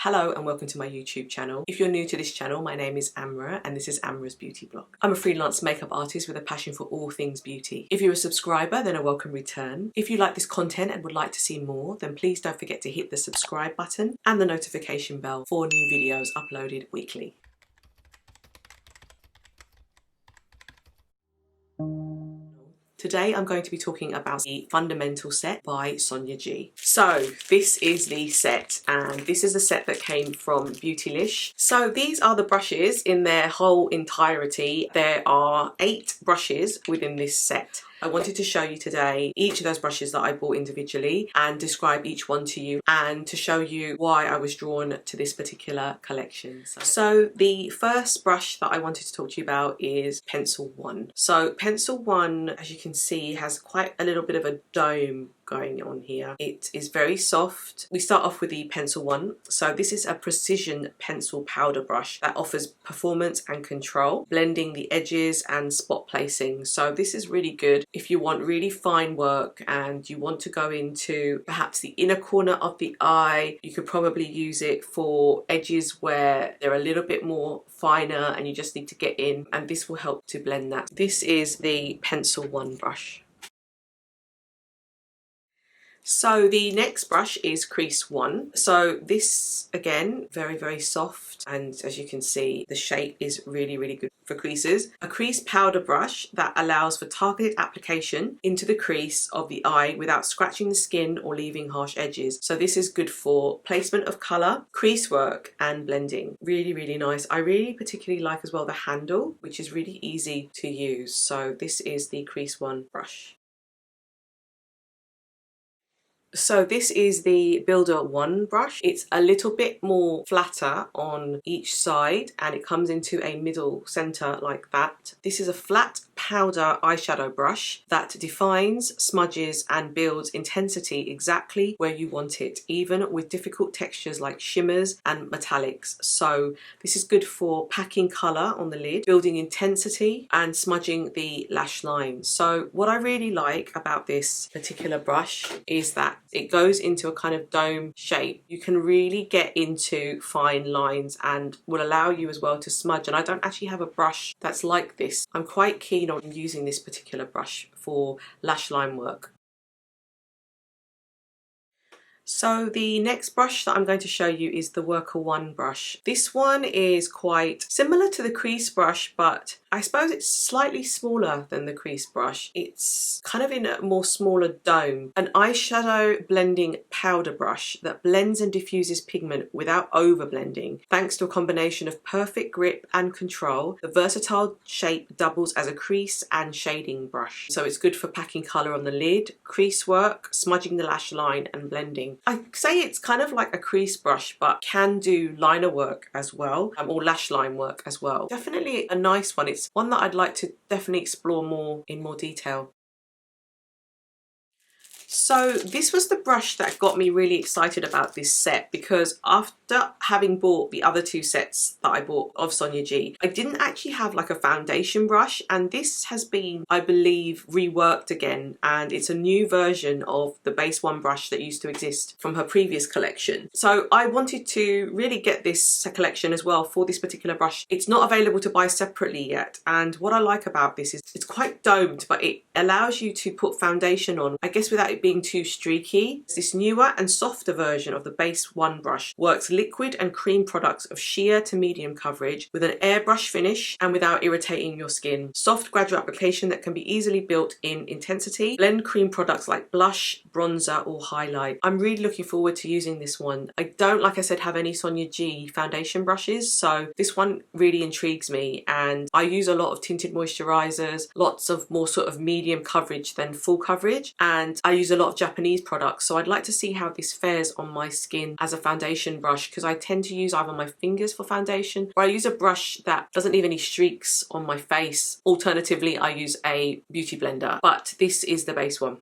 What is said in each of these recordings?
Hello and welcome to my YouTube channel. If you're new to this channel, my name is Amra and this is Amra's Beauty Blog. I'm a freelance makeup artist with a passion for all things beauty. If you're a subscriber, then a welcome return. If you like this content and would like to see more, then please don't forget to hit the subscribe button and the notification bell for new videos uploaded weekly. Today I'm going to be talking about the Fundamental set by Sonia G. So this is the set, and this is a set that came from Beautylish. So these are the brushes in their whole entirety. There are 8 brushes within this set. I wanted to show you today each of those brushes that I bought individually and describe each one to you and to show you why I was drawn to this particular collection. So the first brush that I wanted to talk to you about is Pencil One. So Pencil One, as you can see, has quite a little bit of a dome going on here. It is very soft. We start off with the Pencil One. So this is a precision pencil powder brush that offers performance and control, blending the edges and spot placing. So this is really good if you want really fine work and you want to go into perhaps the inner corner of the eye. You could probably use it for edges where they're a little bit more finer and you just need to get in, and this will help to blend that. This is the Pencil One brush. So the next brush is Crease One. So this, again, very soft, and as you can see, the shape is really good for creases. A crease powder brush that allows for targeted application into the crease of the eye without scratching the skin or leaving harsh edges. So this is good for placement of colour, crease work and blending. Really nice. I really particularly like as well the handle, which is really easy to use. So this is the Crease One brush. So this is the Builder One brush. It's a little bit more flatter on each side and it comes into a middle center like that. This is a flat powder eyeshadow brush that defines, smudges and builds intensity exactly where you want it, even with difficult textures like shimmers and metallics. So this is good for packing color on the lid, building intensity and smudging the lash line. So what I really like about this particular brush is that it goes into a kind of dome shape. You can really get into fine lines and will allow you as well to smudge. And I don't actually have a brush that's like this. I'm quite keen on using this particular brush for lash line work. So the next brush that I'm going to show you is the Worker One brush. This one is quite similar to the crease brush, but I suppose it's slightly smaller than the crease brush. It's kind of in a more smaller dome. An eyeshadow blending powder brush that blends and diffuses pigment without over blending. Thanks to a combination of perfect grip and control, the versatile shape doubles as a crease and shading brush. So it's good for packing colour on the lid, crease work, smudging the lash line and blending. I say it's kind of like a crease brush, but can do liner work as well, or lash line work as well. Definitely a nice one. It's one that I'd like to definitely explore in more detail. So this was the brush that got me really excited about this set, because after having bought the other 2 sets that I bought of Sonia G, I didn't actually have like a foundation brush, and this has been, I believe, reworked again, and it's a new version of the base one brush that used to exist from her previous collection. So I wanted to really get this collection as well for this particular brush. It's not available to buy separately yet, and what I like about this is it's quite domed, but it allows you to put foundation on, I guess, without it being too streaky. This newer and softer version of the base one brush works liquid and cream products of sheer to medium coverage with an airbrush finish and without irritating your skin. Soft gradual application that can be easily built in intensity. Blend cream products like blush, bronzer or highlight. I'm really looking forward to using this one. I don't, like I said, have any Sonia G foundation brushes, so this one really intrigues me, and I use a lot of tinted moisturizers, lots of more sort of medium coverage than full coverage, and I use a lot of Japanese products, so I'd like to see how this fares on my skin as a foundation brush, because I tend to use either my fingers for foundation or I use a brush that doesn't leave any streaks on my face. Alternatively, I use a beauty blender, but this is the base one.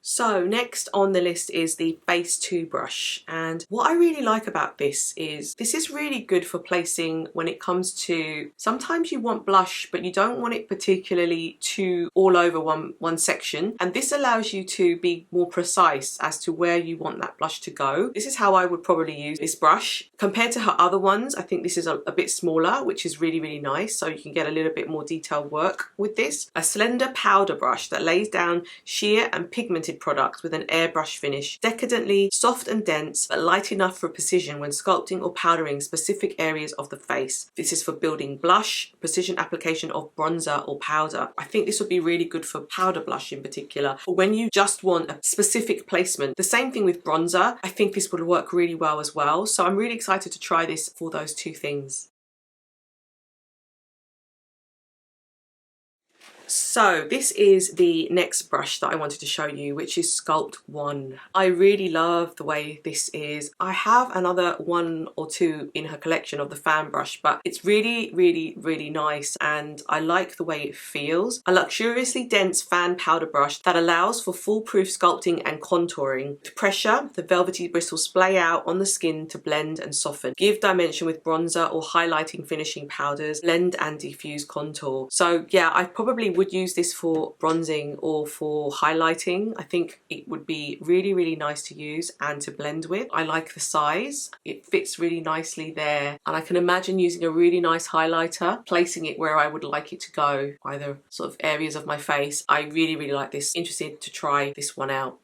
So next on the list is the Face 2 brush, and what I really like about this is really good for placing when it comes to, sometimes you want blush but you don't want it particularly too all over one section, and this allows you to be more precise as to where you want that blush to go. This is how I would probably use this brush. Compared to her other ones, I think this is a bit smaller, which is really nice, so you can get a little bit more detailed work with this. A slender powder brush that lays down sheer and pigmented products with an airbrush finish. Decadently soft and dense, but light enough for precision when sculpting or powdering specific areas of the face. This is for building blush, precision application of bronzer or powder. I think this would be really good for powder blush in particular, or when you just want a specific placement. The same thing with bronzer. I think this would work really well as well. So I'm really excited to try this for those two things. So this is the next brush that I wanted to show you, which is Sculpt One. I really love the way this is. I have another one or two in her collection of the fan brush, but it's really nice, and I like the way it feels. A luxuriously dense fan powder brush that allows for foolproof sculpting and contouring. With pressure, the velvety bristles splay out on the skin to blend and soften. Give dimension with bronzer or highlighting finishing powders. Blend and diffuse contour. So yeah, I probably would use this for bronzing or for highlighting. I think it would be really nice to use and to blend with. I like the size. It fits really nicely there, and I can imagine using a really nice highlighter, placing it where I would like it to go, either sort of areas of my face. I really like this. Interested to try this one out.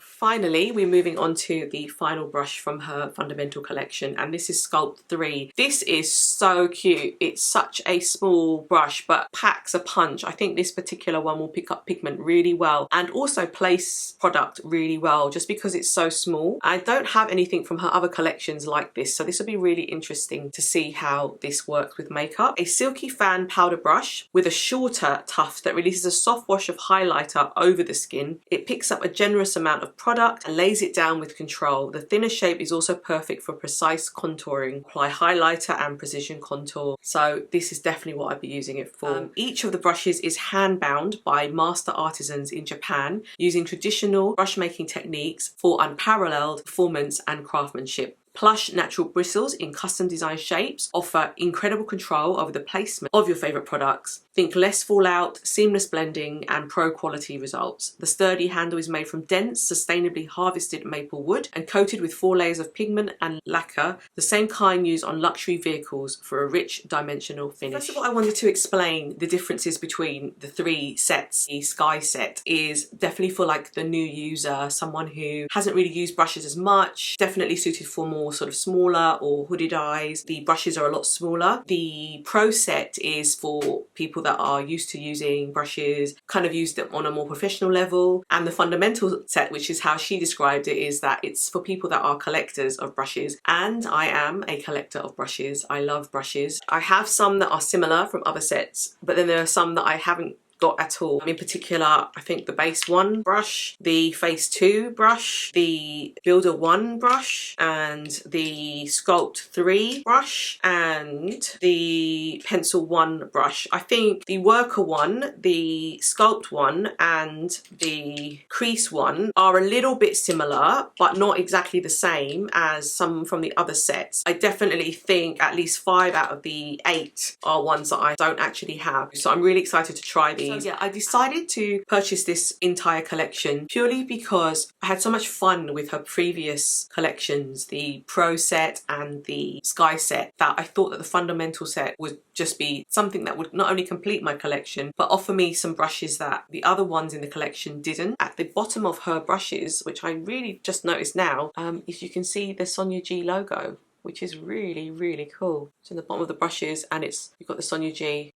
Finally, we're moving on to the final brush from her fundamental collection, and this is Sculpt Three. This is so cute. It's such a small brush but packs a punch. I think this particular one will pick up pigment really well and also place product really well just because it's so small. I don't have anything from her other collections like this, so this will be really interesting to see how this works with makeup. A silky fan powder brush with a shorter tuft that releases a soft wash of highlighter over the skin. It picks up a generous amount of product and lays it down with control. The thinner shape is also perfect for precise contouring. Apply highlighter and precision contour. So this is definitely what I'd be using it for. Each of the brushes is hand bound by master artisans in Japan using traditional brush making techniques for unparalleled performance and craftsmanship. Plush natural bristles in custom designed shapes offer incredible control over the placement of your favourite products. Think less fallout, seamless blending and pro quality results. The sturdy handle is made from dense, sustainably harvested maple wood and coated with 4 layers of pigment and lacquer, the same kind used on luxury vehicles for a rich dimensional finish. First of all, I wanted to explain the differences between the 3 sets. The Sky set is definitely for like the new user, someone who hasn't really used brushes as much, definitely suited for more sort of smaller or hooded eyes. The brushes are a lot smaller. The Pro set is for people that are used to using brushes, kind of use them on a more professional level. And the Fundamental set, which is how she described it, is that it's for people that are collectors of brushes. And I am a collector of brushes. I love brushes. I have some that are similar from other sets, but then there are some that I haven't got at all. In particular, I think the Base One brush, the Face 2 brush, the Builder One brush, and the Sculpt 3 brush, and the Pencil One brush. I think the Worker One, the Sculpt One, and the Crease One are a little bit similar, but not exactly the same as some from the other sets. I definitely think at least 5 out of the 8 are ones that I don't actually have. So I'm really excited to try these. So yeah, I decided to purchase this entire collection purely because I had so much fun with her previous collections, the Pro set and the Sky set, that I thought that the Fundamental set would just be something that would not only complete my collection, but offer me some brushes that the other ones in the collection didn't. At the bottom of her brushes, which I really just noticed now, if you can see the Sonia G logo, which is really cool. It's in the bottom of the brushes, and you've got the Sonia G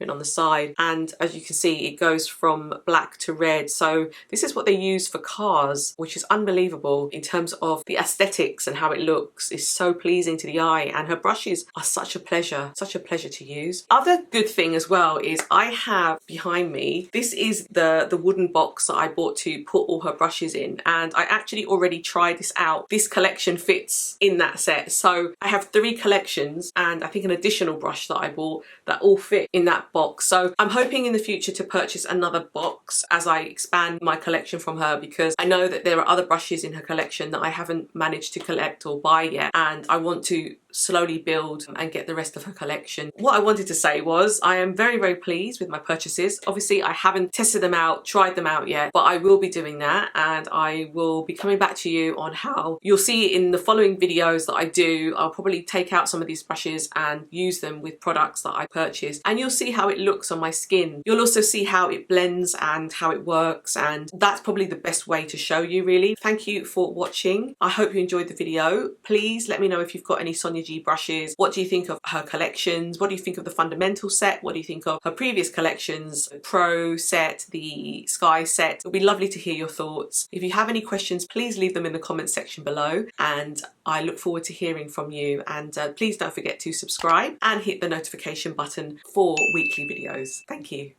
on the side, and as you can see it goes from black to red. So this is what they use for cars, which is unbelievable in terms of the aesthetics and how it looks. It's so pleasing to the eye, and her brushes are such a pleasure to use. Other good thing as well is I have behind me, this is the wooden box that I bought to put all her brushes in, and I actually already tried this out. This collection fits in that set, so I have 3 collections and I think an additional brush that I bought that all fit in that box. So I'm hoping in the future to purchase another box as I expand my collection from her, because I know that there are other brushes in her collection that I haven't managed to collect or buy yet, and I want to slowly build and get the rest of her collection. What I wanted to say was I am very, very pleased with my purchases. Obviously I haven't tested them out, tried them out yet, but I will be doing that, and I will be coming back to you on how. You'll see in the following videos that I do, I'll probably take out some of these brushes and use them with products that I purchase, and you'll see how it looks on my skin. You'll also see how it blends and how it works, and that's probably the best way to show you, really. Thank you for watching. I hope you enjoyed the video. Please let me know if you've got any Sonia G brushes. What do you think of her collections? What do you think of the fundamental set? What do you think of her previous collections, the Pro set, the Sky set? It'll be lovely to hear your thoughts. If you have any questions, please leave them in the comments section below, and I look forward to hearing from you. And please don't forget to subscribe and hit the notification button for weekly videos. Thank you.